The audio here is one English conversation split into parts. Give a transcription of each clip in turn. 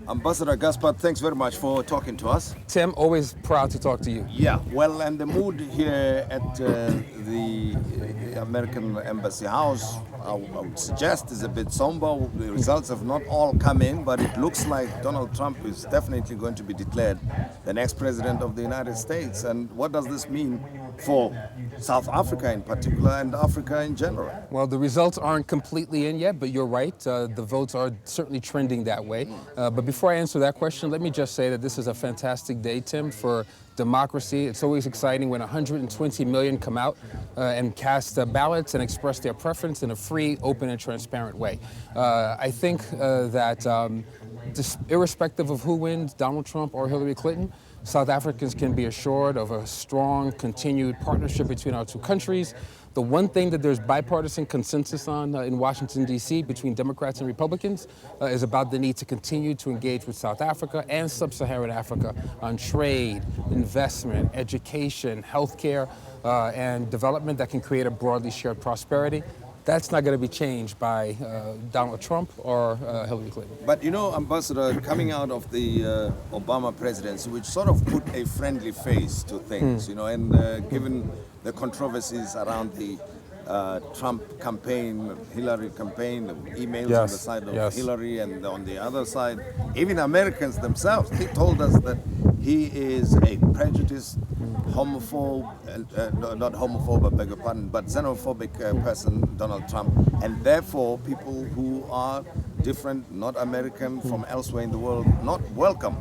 Ambassador Gaspard, thanks very much for talking to us. Tim, always proud to talk to you. Yeah, well, and the mood here at the American Embassy House, I would suggest, is a bit somber. The results have not all come in, but it looks like Donald Trump is definitely going to be declared the next president of the United States. And what does this mean for South Africa in particular and Africa in general? Well, the results aren't completely in yet, but you're right. The votes are certainly trending that way. But before I answer that question, let me just say that this is a fantastic day, Tim, for democracy. It's always exciting when 120 million come out and cast ballots and express their preference in a free, open, and transparent way. I think that irrespective of who wins, Donald Trump or Hillary Clinton, South Africans can be assured of a strong, continued partnership between our two countries. The one thing that there's bipartisan consensus on in Washington, D.C. between Democrats and Republicans is about the need to continue to engage with South Africa and Sub-Saharan Africa on trade, investment, education, healthcare, and development that can create a broadly shared prosperity. That's not going to be changed by Donald Trump or Hillary Clinton. But you know, Ambassador, coming out of the Obama presidency, which sort of put a friendly face to things, you know, and given the controversies around the Trump campaign, Hillary campaign, the emails on the side of Hillary and on the other side, even Americans themselves, they told us that he is a prejudiced, homophobe, not homophobe, I beg your pardon, but xenophobic person, Donald Trump, and therefore people who are different, not American, from elsewhere in the world, not welcome.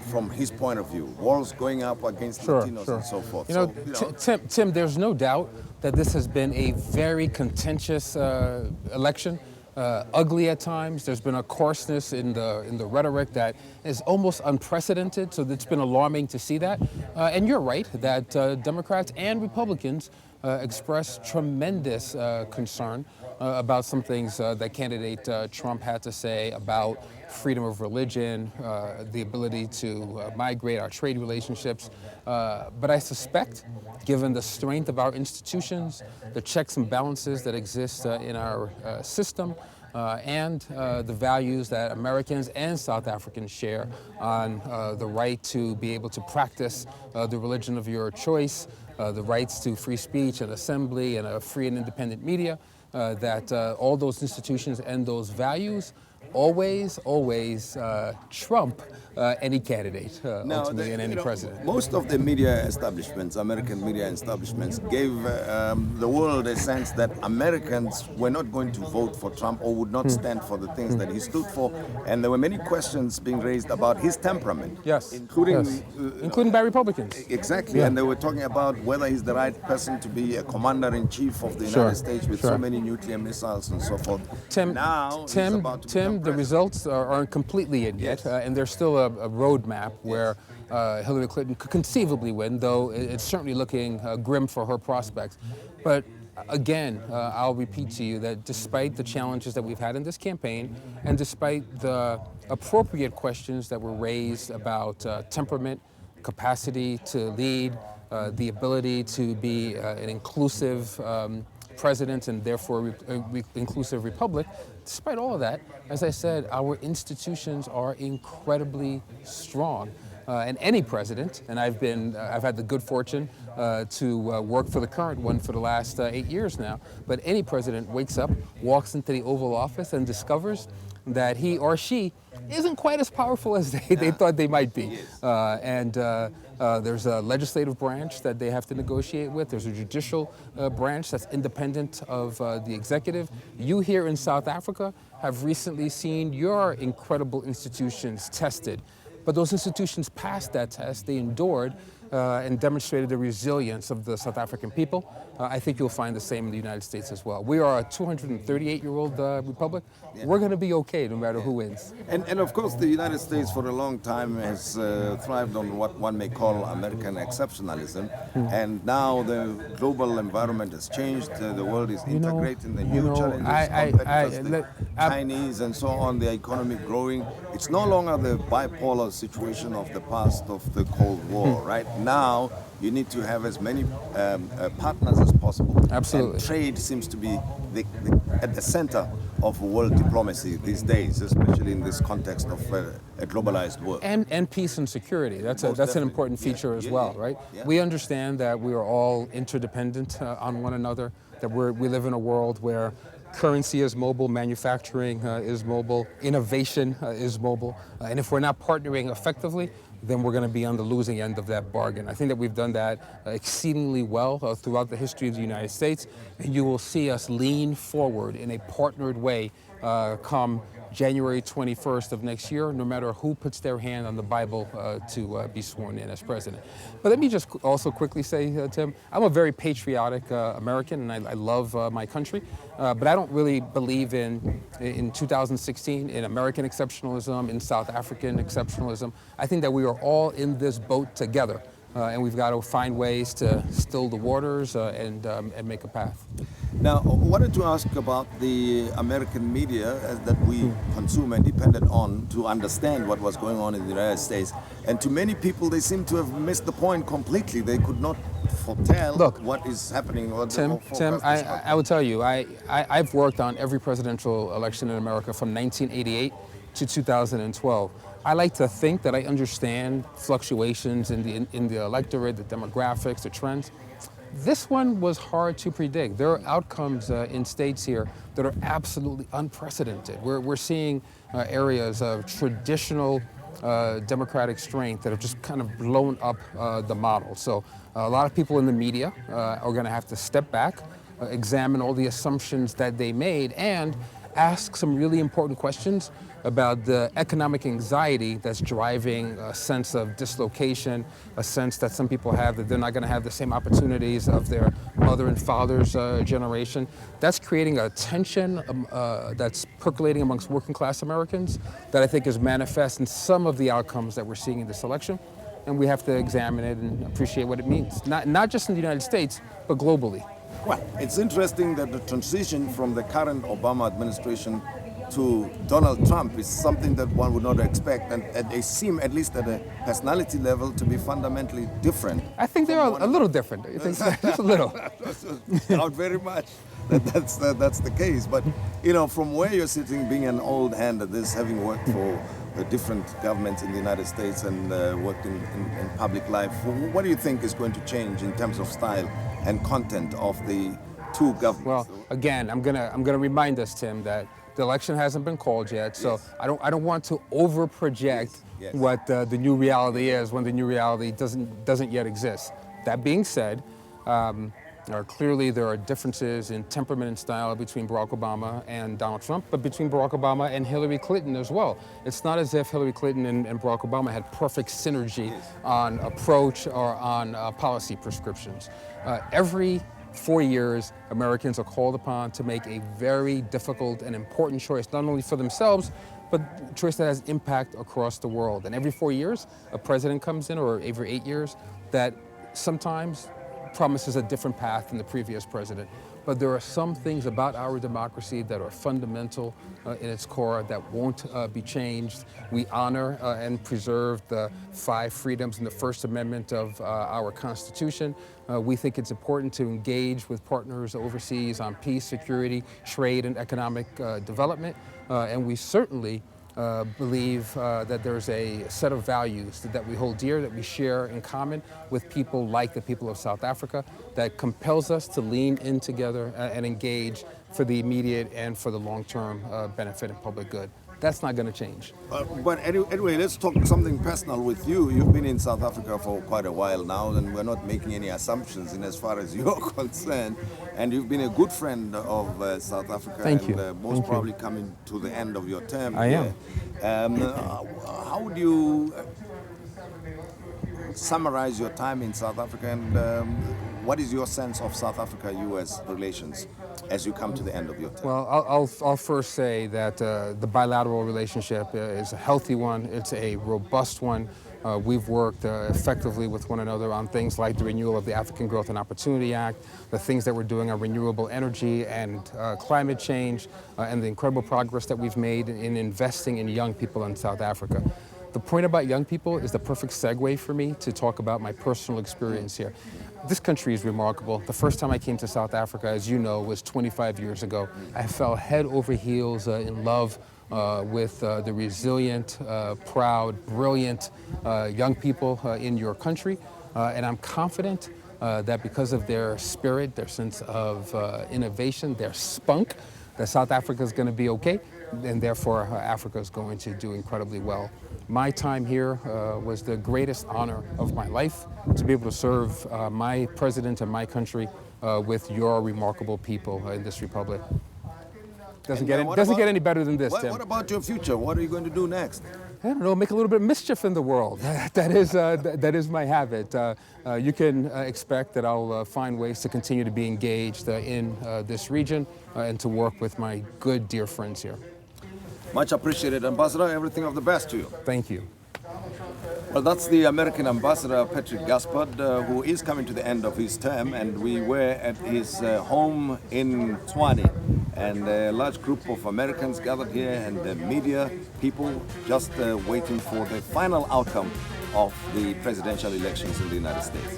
From his point of view, walls going up against Latinos and so forth. You know, Tim, there's no doubt that this has been a very contentious election. Ugly at times. There's been a coarseness in the rhetoric that is almost unprecedented. So it's been alarming to see that. And you're right that Democrats and Republicans expressed tremendous concern about some things that candidate Trump had to say about freedom of religion, the ability to migrate our trade relationships. But I suspect, given the strength of our institutions, the checks and balances that exist in our system, and the values that Americans and South Africans share on the right to be able to practice the religion of your choice, the rights to free speech and assembly and a free and independent media, that all those institutions and those values always trump any candidate, ultimately, and any president. Most of the media establishments, American media establishments, gave the world a sense that Americans were not going to vote for Trump or would not stand for the things that he stood for. And there were many questions being raised about his temperament. Yes. Including by Republicans. Exactly. Yeah. And they were talking about whether he's the right person to be a commander-in-chief of the United States with so many nuclear missiles and so forth. Tim, the results aren't completely in yet, and there's still a roadmap where Hillary Clinton could conceivably win, though it's certainly looking grim for her prospects. But again, I'll repeat to you that despite the challenges that we've had in this campaign, and despite the appropriate questions that were raised about temperament, capacity to lead, the ability to be an inclusive president and therefore inclusive republic, despite all of that, as I said, our institutions are incredibly strong. And any president, and I've had the good fortune to work for the current one for the last 8 years now, but any president wakes up, walks into the Oval Office and discovers that he or she isn't quite as powerful as they thought they might be. There's a legislative branch that they have to negotiate with. There's a judicial branch that's independent of the executive. You here in South Africa have recently seen your incredible institutions tested. But those institutions passed that test. They endured and demonstrated the resilience of the South African people. I think you'll find the same in the United States as well. We are a 238-year-old republic. We're going to be okay no matter who wins. And of course, the United States for a long time has thrived on what one may call American exceptionalism. And now the global environment has changed. The world is integrating the new challenges, the Chinese and so on, the economy growing. It's no longer the bipolar situation of the past of the Cold War, right? Now, you need to have as many partners as possible. Absolutely. And trade seems to be at the center of world diplomacy these days, especially in this context of a globalized world. And peace and security. That's an definitely. important feature as well, right? Yeah. We understand that we are all interdependent on one another, that we live in a world where currency is mobile, manufacturing is mobile, innovation is mobile. And if we're not partnering effectively, then we're going to be on the losing end of that bargain. I think that we've done that exceedingly well throughout the history of the United States, and you will see us lean forward in a partnered way come January 21st of next year, no matter who puts their hand on the Bible to be sworn in as president. But let me just also quickly say, Tim, I'm a very patriotic American, and I love my country, but I don't really believe in 2016 in American exceptionalism, in South African exceptionalism. I think that we are all in this boat together. And we've got to find ways to still the waters and make a path. Now, I wanted to ask about the American media that we consume and depended on to understand what was going on in the United States. And to many people, they seem to have missed the point completely. They could not foretell what is happening. Tim, I will tell you, I've worked on every presidential election in America from 1988 to 2012. I like to think that I understand fluctuations in the electorate, the demographics, the trends. This one was hard to predict. There are outcomes in states here that are absolutely unprecedented. We're seeing areas of traditional democratic strength that have just kind of blown up the model. So a lot of people in the media are going to have to step back, examine all the assumptions that they made, and ask some really important questions about the economic anxiety that's driving a sense of dislocation, a sense that some people have that they're not going to have the same opportunities of their mother and father's generation. That's creating a tension that's percolating amongst working class Americans that I think is manifest in some of the outcomes that we're seeing in this election. And we have to examine it and appreciate what it means, not just in the United States, but globally. Well, it's interesting that the transition from the current Obama administration to Donald Trump is something that one would not expect, and they seem, at least at a personality level, to be fundamentally different. I think they're a little different. You think so? Just a little. Not very much. That's the case. But you know, from where you're sitting, being an old hand at this, having worked for different governments in the United States and worked in public life, what do you think is going to change in terms of style and content of the two governments? Well, again, I'm gonna remind us, Tim, that the election hasn't been called yet, so yes. I don't want to over-project what the new reality is when the new reality doesn't yet exist. That being said, clearly there are differences in temperament and style between Barack Obama and Donald Trump, but between Barack Obama and Hillary Clinton as well. It's not as if Hillary Clinton and Barack Obama had perfect synergy on approach or on policy prescriptions. Every 4 years, Americans are called upon to make a very difficult and important choice, not only for themselves, but a choice that has impact across the world. And every 4 years, a president comes in, or every 8 years, that sometimes promises a different path than the previous president. But there are some things about our democracy that are fundamental in its core that won't be changed. We honor and preserve the 5 freedoms in the First Amendment of our Constitution. We think it's important to engage with partners overseas on peace, security, trade, and economic development. And we certainly believe that there's a set of values that we hold dear, that we share in common with people like the people of South Africa, that compels us to lean in together and engage for the immediate and for the long-term benefit and public good. That's not going to change. But anyway, let's talk something personal with you. You've been in South Africa for quite a while now, and we're not making any assumptions in as far as you're concerned. And you've been a good friend of South Africa. Thank you. Most probably coming to the end of your term. I am. How would you summarize your time in South Africa, and what is your sense of South Africa-U.S. relations as you come to the end of your term? Well, I'll first say that the bilateral relationship is a healthy one. It's a robust one. We've worked effectively with one another on things like the renewal of the African Growth and Opportunity Act, the things that we're doing on renewable energy and climate change, and the incredible progress that we've made in investing in young people in South Africa. The point about young people is the perfect segue for me to talk about my personal experience here. This country is remarkable. The first time I came to South Africa, as you know, was 25 years ago. I fell head over heels in love with the resilient, proud, brilliant young people in your country. And I'm confident that because of their spirit, their sense of innovation, their spunk, that South Africa is going to be okay, and therefore Africa is going to do incredibly well. My time here was the greatest honor of my life, to be able to serve my president and my country with your remarkable people in this republic. Doesn't get any better than this, Tim. What about your future? What are you going to do next? I don't know, make a little bit of mischief in the world. That is my habit. You can expect that I'll find ways to continue to be engaged in this region and to work with my good, dear friends here. Much appreciated, Ambassador. Everything of the best to you. Thank you. Well, that's the American Ambassador, Patrick Gaspard, who is coming to the end of his term, and we were at his home in Tshwane, and a large group of Americans gathered here, and the media people just waiting for the final outcome of the presidential elections in the United States.